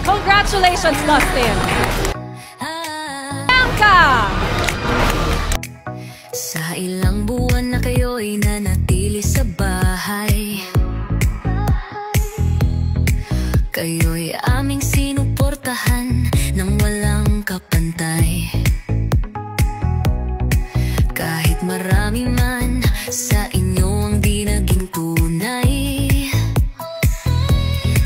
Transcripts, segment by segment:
Congratulations, Dustin! Bianca! Sa ilang buwan na kayo'y nanatili sa bahay, kayo'y aming sinuportahan nang walang kapantay. Kahit marami man sa inyo ang di naging tunay,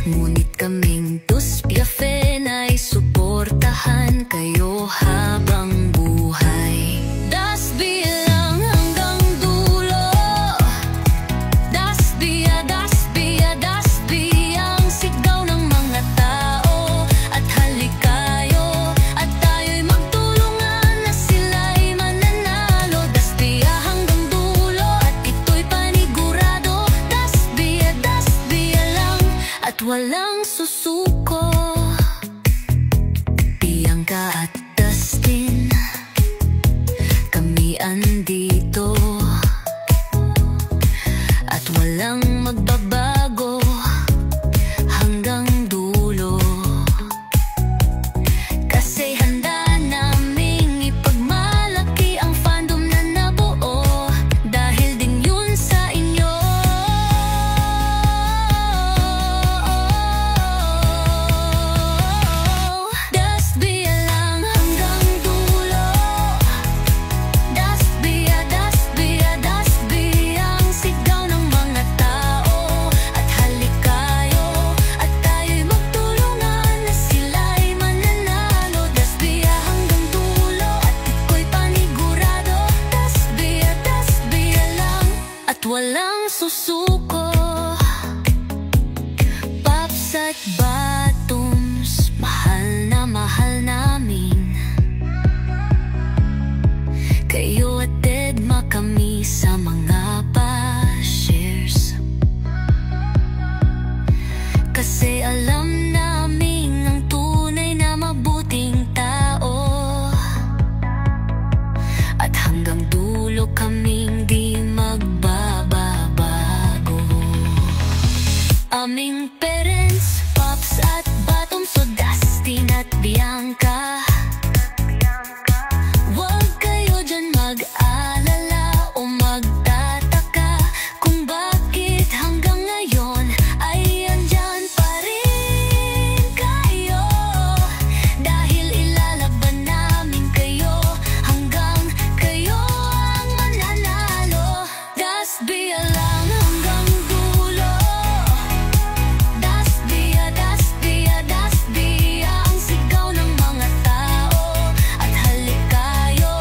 ngunit kaming Tuspiafen ay suportahan kayo habang buhay. Dasbi lang hanggang dulo, Dasbia, Dasbia, Dasbi ang sigaw ng mga tao. At halikayo, at tayo'y magtulungan na sila'y mananalo. Dasbia hanggang dulo, at ito'y panigurado. Dasbia, Dasbia lang, at walang susuko. Bianca at Dustin, kami andito, at walang magbabago hanggang dulo. Kasi handa naming ipagmalaki ang fandom na nabuo, dahil din yun sa inyo. Dasbia lang hanggang dulo, Dasbia, Dasbia, Dasbi ang sigaw ng mga tao. At halikayo, at tayo'y magtulungan na sila'y mananalo. Dasbia hanggang dulo, at ito'y panigurado. Dasbia, Dasbia lang, at walang susuko. Paps at Batums, mahal namin kayo, at Edma kami sa mga pa-shares. Kasi alam namin ang tunay na mabuting tao, at hanggang dulo kaming di magbabago. Aming parents, Pops at Batums, so Dustin at Bianca, huwag kayo dyan mag-alala o magtataka kung bakit hanggang ngayon ay andyan pa rin kayo. Dahil ilalaban namin kayo hanggang kayo ang mananalo. Dasbia lang hanggang dulo, Dasbia, Dasbia, Dasbia ang sigaw ng mga tao. At halikayo,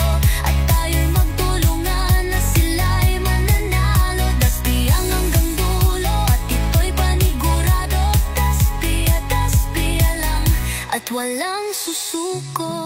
at tayo'y magtulungan na sila'y mananalo. Dasbia hanggang dulo, at ito'y panigurado. Dasbia, Dasbia lang, at walang susuko.